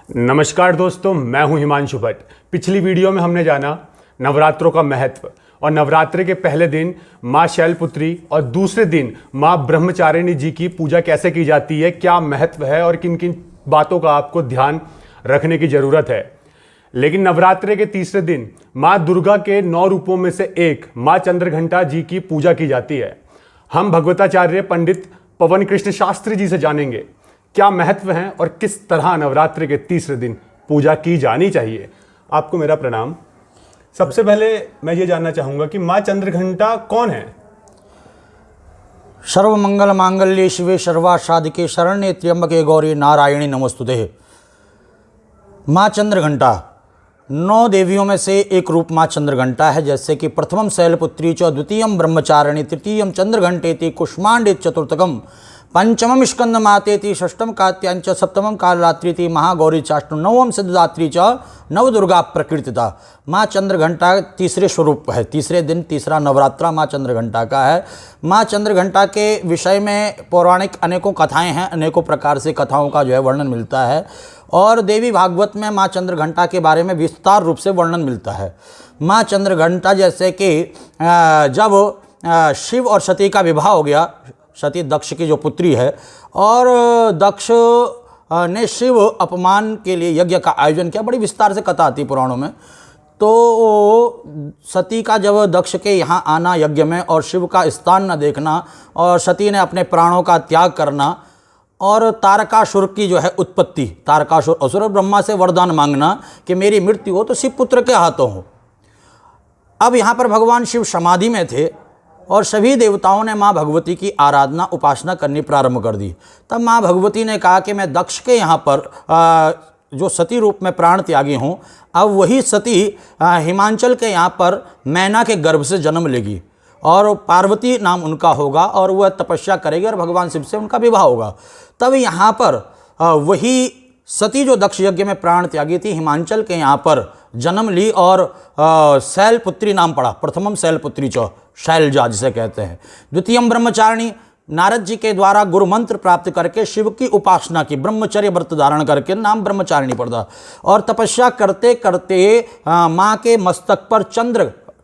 नमस्कार दोस्तों, मैं हूं हिमांशु भट्ट। पिछली वीडियो में हमने जाना नवरात्रों का महत्व और नवरात्रि के पहले दिन माँ शैलपुत्री और दूसरे दिन माँ ब्रह्मचारिणी जी की पूजा कैसे की जाती है, क्या महत्व है और किन किन बातों का आपको ध्यान रखने की जरूरत है। लेकिन नवरात्रि के तीसरे दिन माँ दुर्गा के 9 रूपों में से एक माँ चंद्रघंटा जी की पूजा की जाती है। हम भगवताचार्य पंडित पवन कृष्ण शास्त्री जी से जानेंगे क्या महत्व है और किस तरह नवरात्रि के तीसरे दिन पूजा की जानी चाहिए। आपको मेरा प्रणाम। सबसे पहले मैं ये जानना चाहूंगा कि माँ चंद्रघंटा कौन है। सर्वमंगल मांगल्ये शिवे सर्वासाधिके शरण्ये त्र्यंबके गौरी नारायणी नमोस्तुते। माँ चंद्रघंटा 9 देवियों में से एक रूप माँ चंद्रघंटा है। जैसे कि प्रथमम शैलपुत्री च, द्वितीयम ब्रह्मचारिणी, तृतीयम चंद्रघंटेति, कुष्मांडे चतुर्थकम, पंचमम स्कंद मातेति, षष्ठम कात्यांच, सप्तमम कालरात्रिति, महागौरी चाष्टम, नवम सिद्धदात्री च, नवदुर्गा प्रकृतिता। माँ चंद्रघंटा तीसरे स्वरूप है। तीसरे दिन तीसरा नवरात्रा माँ चंद्रघंटा का है। माँ चंद्रघंटा के विषय में पौराणिक अनेकों कथाएं हैं, अनेकों प्रकार से कथाओं का वर्णन मिलता है और देवी भागवत में माँ चंद्रघंटा के बारे में विस्तार रूप से वर्णन मिलता है। माँ चंद्रघंटा जैसे कि जब शिव और सती का विवाह हो गया, सती दक्ष की जो पुत्री है, और दक्ष ने शिव अपमान के लिए यज्ञ का आयोजन किया। बड़ी विस्तार से कथा आती पुराणों में। तो सती का जब दक्ष के यहाँ आना यज्ञ में और शिव का स्थान न देखना और सती ने अपने प्राणों का त्याग करना और तारकासुर की उत्पत्ति, तारकासुर असुर, ब्रह्मा से वरदान मांगना कि मेरी मृत्यु हो तो शिव पुत्र के हाथों हो। अब यहाँ पर भगवान शिव समाधि में थे और सभी देवताओं ने माँ भगवती की आराधना उपासना करनी प्रारंभ कर दी। तब माँ भगवती ने कहा कि मैं दक्ष के यहाँ पर जो सती रूप में प्राण त्यागी हूँ, अब वही सती हिमांचल के यहाँ पर मैना के गर्भ से जन्म लेगी और पार्वती नाम उनका होगा और वह तपस्या करेगी और भगवान शिव से उनका विवाह होगा। तब यहाँ पर वही सती जो दक्ष यज्ञ में प्राण त्यागी थी, हिमांचल के यहाँ पर जन्म ली और शैलपुत्री नाम पड़ा। प्रथमम शैलपुत्री च, शैलजा जिसे कहते हैं। द्वितीयम ब्रह्मचारिणी, नारद जी के द्वारा गुरु मंत्र प्राप्त करके शिव की उपासना की, ब्रह्मचर्य व्रत धारण करके नाम ब्रह्मचारिणी पड़ा। और तपस्या करते करते माँ के मस्तक पर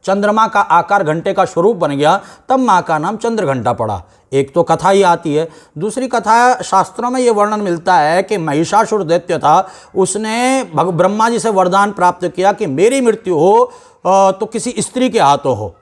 चंद्रमा का आकार घंटे का स्वरूप बन गया, तब माँ का नाम चंद्रघंटा पड़ा। एक तो कथा ही आती है। दूसरी कथा शास्त्रों में ये वर्णन मिलता है कि महिषासुर दैत्य था, उसने ब्रह्मा जी से वरदान प्राप्त किया कि मेरी मृत्यु हो तो किसी स्त्री के हाथों हो।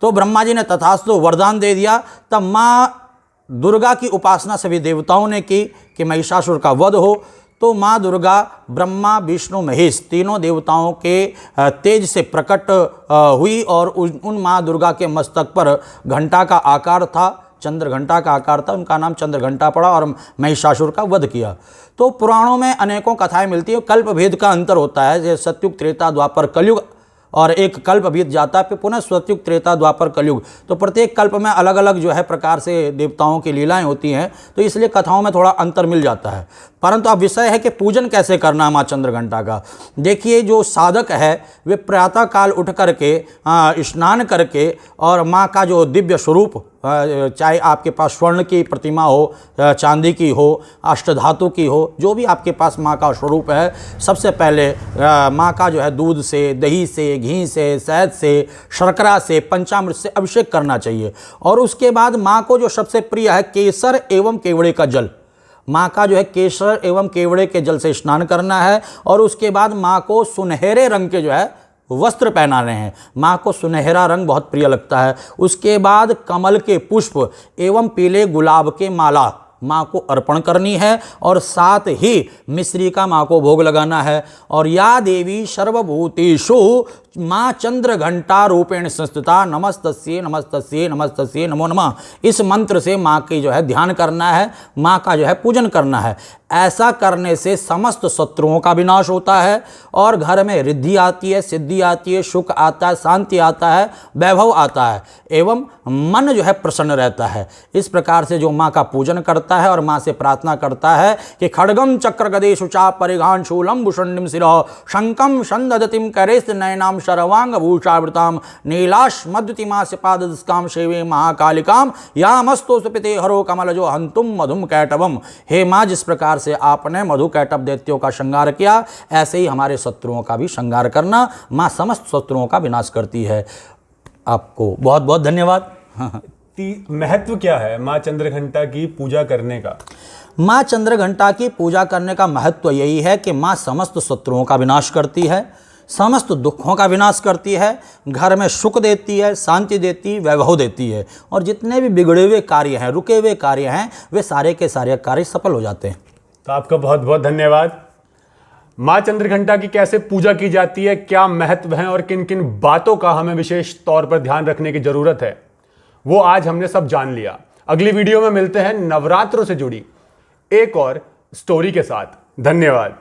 तो ब्रह्मा जी ने तथास्तु वरदान दे दिया। तब माँ दुर्गा की उपासना सभी देवताओं ने की कि महिषासुर का वध हो। तो माँ दुर्गा ब्रह्मा विष्णु महेश तीनों देवताओं के तेज से प्रकट हुई और उन माँ दुर्गा के मस्तक पर घंटा का आकार था, चंद्रघंटा का आकार था। उनका नाम चंद्रघंटा पड़ा और महिषासुर का वध किया। तो पुराणों में अनेकों कथाएं मिलती हैं। कल्प भेद का अंतर होता है, जैसे सतयुग, त्रेता, द्वापर, कलयुग, और एक कल्प बीत जाता है फिर पुनः सतयुग, त्रेता, द्वापर, कलयुग। तो प्रत्येक कल्प में अलग अलग प्रकार से देवताओं की लीलाएं होती हैं, तो इसलिए कथाओं में थोड़ा अंतर मिल जाता है। परंतु अब विषय है कि पूजन कैसे करना माँ चंद्रघंटा का। देखिए, जो साधक है वे प्रातः काल उठ करके स्नान करके और माँ का जो दिव्य स्वरूप, चाहे आपके पास स्वर्ण की प्रतिमा हो, चांदी की हो, अष्टधातु की हो, जो भी आपके पास माँ का स्वरूप है, सबसे पहले माँ का दूध से, दही से, घी से, शहद से, शर्करा से, पंचामृत से अभिषेक करना चाहिए। और उसके बाद माँ को जो सबसे प्रिय है केसर एवं केवड़े का जल, माँ का केसर एवं केवड़े के जल से स्नान करना है। और उसके बाद माँ को सुनहरे रंग के वस्त्र पहनाने हैं। माँ को सुनहरा रंग बहुत प्रिय लगता है। उसके बाद कमल के पुष्प एवं पीले गुलाब के माला माँ को अर्पण करनी है और साथ ही मिश्री का माँ को भोग लगाना है। और या देवी सर्वभूतेषु माँ चंद्रघंटा रूपेण संस्थिता नमस्तस्ये नमस्तस्ये नमस्तस्ये नमो नमः, इस मंत्र से माँ की ध्यान करना है, माँ का पूजन करना है। ऐसा करने से समस्त शत्रुओं का विनाश होता है और घर में रिद्धि आती है, सिद्धि आती है, सुख आता है, शांति आता है, वैभव आता है एवं मन प्रसन्न रहता है। इस प्रकार से जो माँ का पूजन करता है और माँ से प्रार्थना करता है कि खड्गम चक्र गदे शुचा परिघान शूलम भुषण्डिम शिरः शंकम संदधतिम करेस्त नयनाम सर्वांग भूषावृताम नीलाश मद्युतिमा से पादस्काम शेवे महाकालिकाम यामस्तो सुपिते हरो कमल जो हंतुम मधुम कैटवम। हे माँ, जिस प्रकार से आपने मधु कैटव दैत्यों का श्रृंगार किया, ऐसे ही हमारे शत्रुओं का भी श्रृंगार करना। माँ समस्त शत्रुओं का विनाश करती है। आपको बहुत बहुत धन्यवाद। महत्व क्या है माँ चंद्रघंटा की पूजा करने का? माँ चंद्रघंटा की पूजा करने का महत्व यही है कि माँ समस्त शत्रुओं का विनाश करती है, समस्त दुखों का विनाश करती है, घर में सुख देती है, शांति देती है, वैभव देती है, और जितने भी बिगड़े हुए कार्य हैं, रुके हुए कार्य हैं, वे सारे के सारे कार्य सफल हो जाते हैं। तो आपका बहुत बहुत धन्यवाद। माँ चंद्रघंटा की कैसे पूजा की जाती है, क्या महत्व है और किन किन बातों का हमें विशेष तौर पर ध्यान रखने की जरूरत है, वो आज हमने सब जान लिया। अगली वीडियो में मिलते हैं नवरात्रों से जुड़ी एक और स्टोरी के साथ। धन्यवाद।